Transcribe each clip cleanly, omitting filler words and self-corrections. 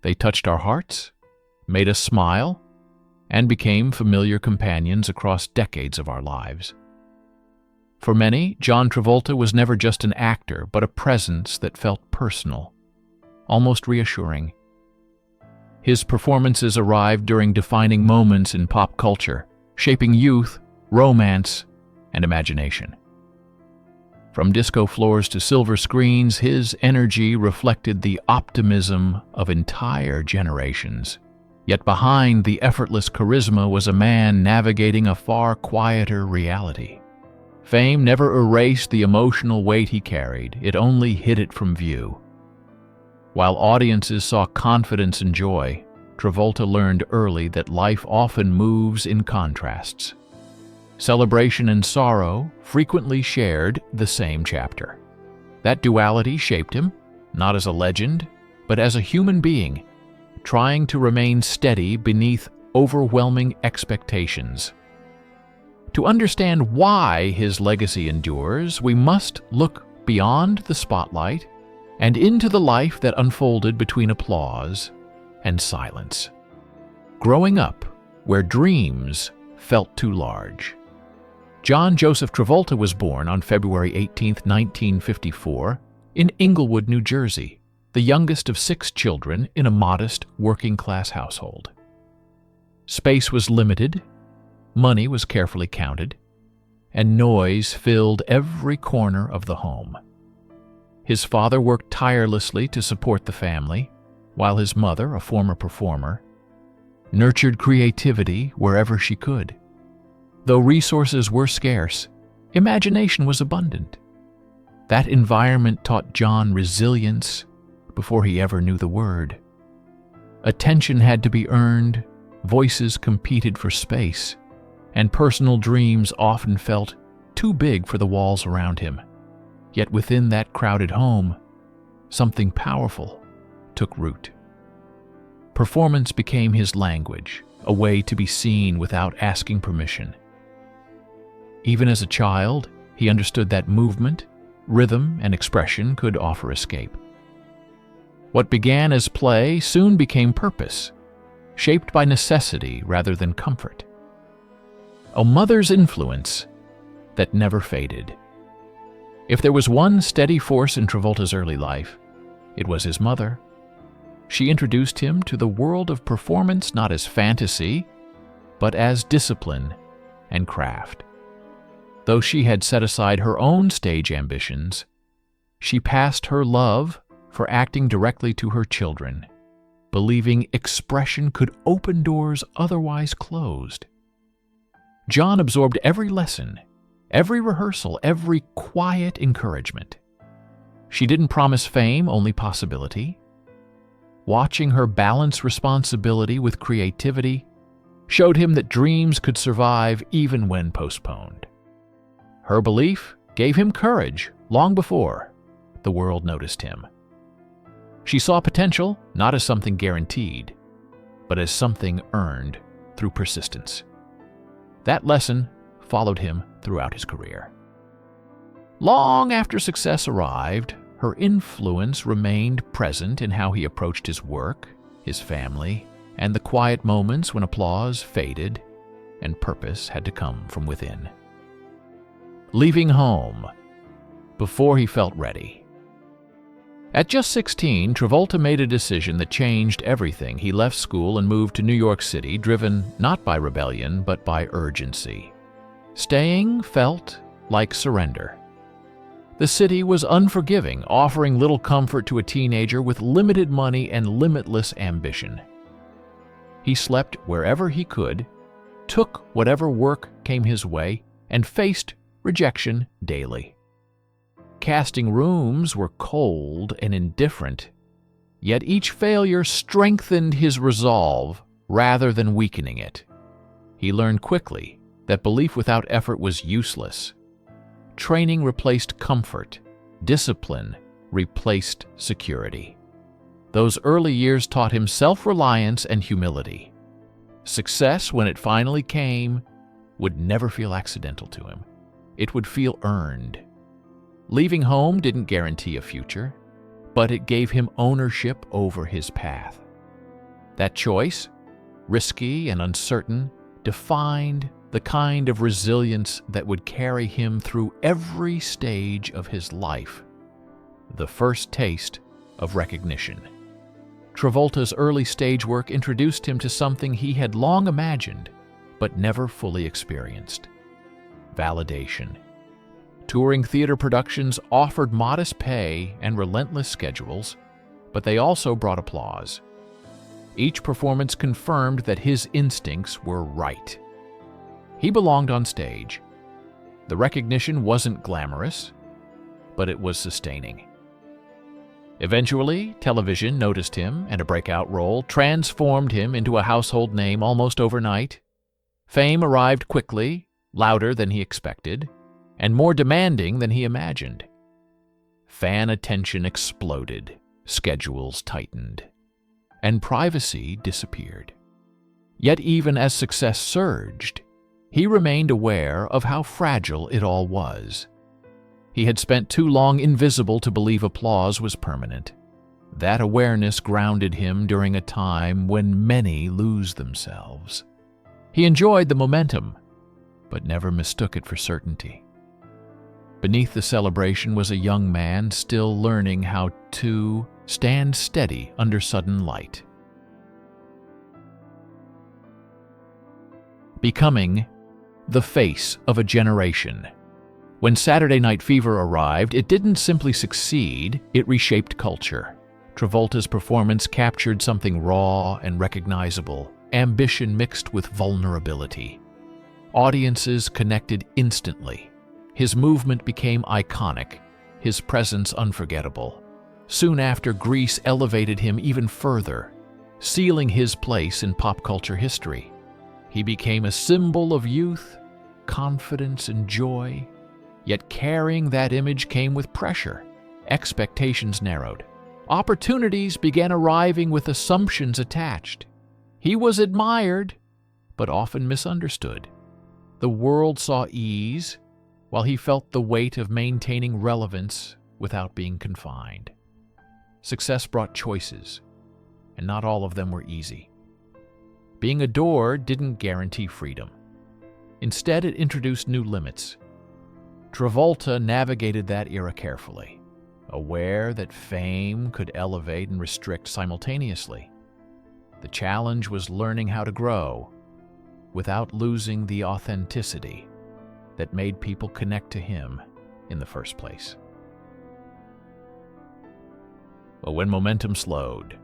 They touched our hearts, made us smile, and became familiar companions across decades of our lives. For many, John Travolta was never just an actor, but a presence that felt personal, almost reassuring. His performances arrived during defining moments in pop culture, shaping youth, romance, and imagination. From disco floors to silver screens, his energy reflected the optimism of entire generations. Yet behind the effortless charisma was a man navigating a far quieter reality. Fame never erased the emotional weight he carried, it only hid it from view. While audiences saw confidence and joy, Travolta learned early that life often moves in contrasts. Celebration and sorrow frequently shared the same chapter. That duality shaped him, not as a legend, but as a human being, trying to remain steady beneath overwhelming expectations. To understand why his legacy endures, we must look beyond the spotlight and into the life that unfolded between applause and silence. Growing up where dreams felt too large. John Joseph Travolta was born on February 18, 1954, in Inglewood, New Jersey, the youngest of 6 children in a modest working-class household. Space was limited, money was carefully counted, and noise filled every corner of the home. His father worked tirelessly to support the family, while his mother, a former performer, nurtured creativity wherever she could. Though resources were scarce, imagination was abundant. That environment taught John resilience before he ever knew the word. Attention had to be earned, voices competed for space, and personal dreams often felt too big for the walls around him. Yet within that crowded home, something powerful took root. Performance became his language, a way to be seen without asking permission. Even as a child, he understood that movement, rhythm, and expression could offer escape. What began as play soon became purpose, shaped by necessity rather than comfort. A mother's influence that never faded. If there was one steady force in Travolta's early life, it was his mother. She introduced him to the world of performance not as fantasy, but as discipline and craft. Though she had set aside her own stage ambitions, she passed her love for acting directly to her children, believing expression could open doors otherwise closed. John absorbed every lesson, every rehearsal, every quiet encouragement. She didn't promise fame, only possibility. Watching her balance responsibility with creativity showed him that dreams could survive even when postponed. Her belief gave him courage long before the world noticed him. She saw potential not as something guaranteed, but as something earned through persistence. That lesson followed him throughout his career. Long after success arrived, her influence remained present in how he approached his work, his family, and the quiet moments when applause faded and purpose had to come from within. Leaving home before he felt ready. At just 16, Travolta made a decision that changed everything. He left school and moved to New York City, driven not by rebellion, but by urgency. Staying felt like surrender. The city was unforgiving, offering little comfort to a teenager with limited money and limitless ambition. He slept wherever he could, took whatever work came his way, and faced rejection daily. Casting rooms were cold and indifferent, yet each failure strengthened his resolve rather than weakening it. He learned quickly that belief without effort was useless. Training replaced comfort, discipline replaced security. Those early years taught him self-reliance and humility. Success, when it finally came, would never feel accidental to him. It would feel earned. Leaving home didn't guarantee a future, but it gave him ownership over his path. That choice, risky and uncertain, defined the kind of resilience that would carry him through every stage of his life. The first taste of recognition. Travolta's early stage work introduced him to something he had long imagined, but never fully experienced: validation. Touring theater productions offered modest pay and relentless schedules, but they also brought applause. Each performance confirmed that his instincts were right. He belonged on stage. The recognition wasn't glamorous, but it was sustaining. Eventually, television noticed him, and a breakout role transformed him into a household name almost overnight. Fame arrived quickly, louder than he expected, and more demanding than he imagined. Fan attention exploded, schedules tightened, and privacy disappeared. Yet even as success surged, he remained aware of how fragile it all was. He had spent too long invisible to believe applause was permanent. That awareness grounded him during a time when many lose themselves. He enjoyed the momentum, but never mistook it for certainty. Beneath the celebration was a young man still learning how to stand steady under sudden light. Becoming the face of a generation. When Saturday Night Fever arrived, it didn't simply succeed, it reshaped culture. Travolta's performance captured something raw and recognizable, ambition mixed with vulnerability. Audiences connected instantly. His movement became iconic, his presence unforgettable. Soon after, Grease elevated him even further, sealing his place in pop culture history. He became a symbol of youth, confidence, and joy. Yet carrying that image came with pressure. Expectations narrowed. Opportunities began arriving with assumptions attached. He was admired, but often misunderstood. The world saw ease, while he felt the weight of maintaining relevance without being confined. Success brought choices, and not all of them were easy. Being adored didn't guarantee freedom. Instead, it introduced new limits. Travolta navigated that era carefully, aware that fame could elevate and restrict simultaneously. The challenge was learning how to grow without losing the authenticity that made people connect to him in the first place. But when momentum slowed,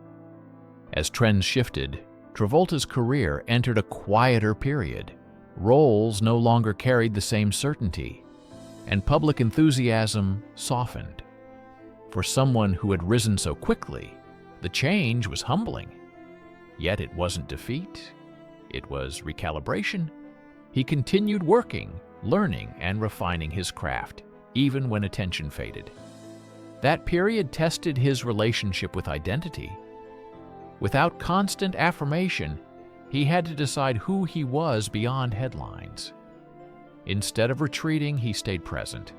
as trends shifted, Travolta's career entered a quieter period. Roles no longer carried the same certainty, and public enthusiasm softened. For someone who had risen so quickly, the change was humbling. Yet it wasn't defeat, it was recalibration. He continued working, learning, and refining his craft, even when attention faded. That period tested his relationship with identity. Without constant affirmation, he had to decide who he was beyond headlines. Instead of retreating, he stayed present.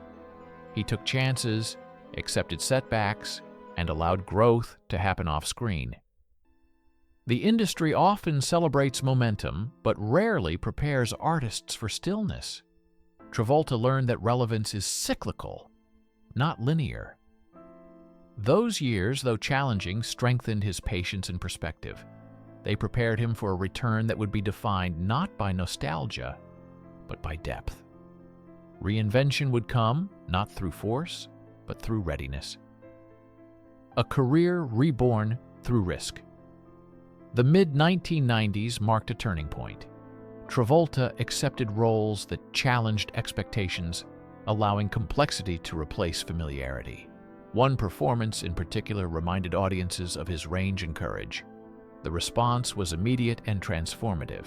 He took chances, accepted setbacks, and allowed growth to happen off-screen. The industry often celebrates momentum, but rarely prepares artists for stillness. Travolta learned that relevance is cyclical, not linear. Those years, though challenging, strengthened his patience and perspective. They prepared him for a return that would be defined not by nostalgia, but by depth. Reinvention would come, not through force, but through readiness. A career reborn through risk. The mid-1990s marked a turning point. Travolta accepted roles that challenged expectations, allowing complexity to replace familiarity. One performance in particular reminded audiences of his range and courage. The response was immediate and transformative.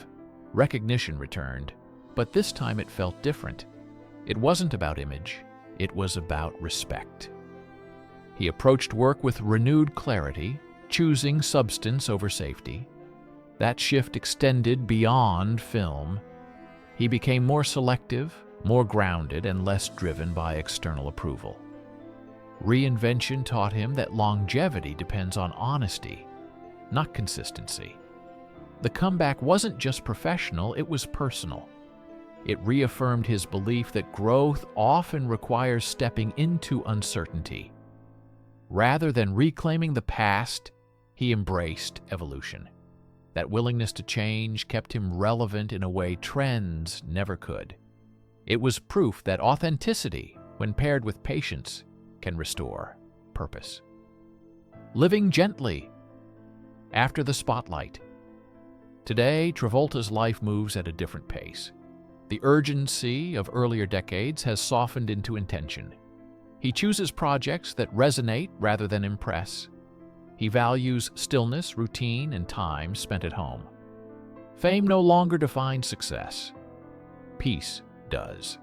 Recognition returned, but this time it felt different. It wasn't about image, it was about respect. He approached work with renewed clarity, choosing substance over safety. That shift extended beyond film. He became more selective, more grounded, and less driven by external approval. Reinvention taught him that longevity depends on honesty, not consistency. The comeback wasn't just professional, it was personal. It reaffirmed his belief that growth often requires stepping into uncertainty. Rather than reclaiming the past, he embraced evolution. That willingness to change kept him relevant in a way trends never could. It was proof that authenticity, when paired with patience, can restore purpose. Living gently after the spotlight. Today, Travolta's life moves at a different pace. The urgency of earlier decades has softened into intention. He chooses projects that resonate rather than impress. He values stillness, routine, and time spent at home. Fame no longer defines success. Peace does.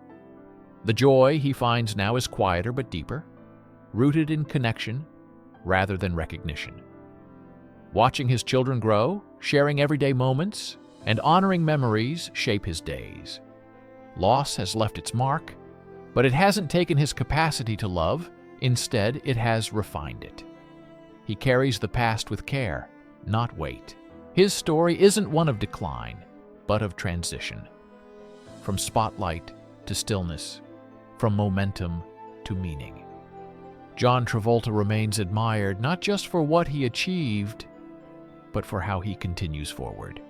The joy he finds now is quieter but deeper, rooted in connection rather than recognition. Watching his children grow, sharing everyday moments, and honoring memories shape his days. Loss has left its mark, but it hasn't taken his capacity to love. Instead, it has refined it. He carries the past with care, not weight. His story isn't one of decline, but of transition. From spotlight to stillness, from momentum to meaning. John Travolta remains admired not just for what he achieved, but for how he continues forward.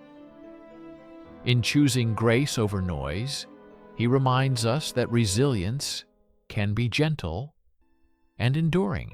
In choosing grace over noise, he reminds us that resilience can be gentle and enduring.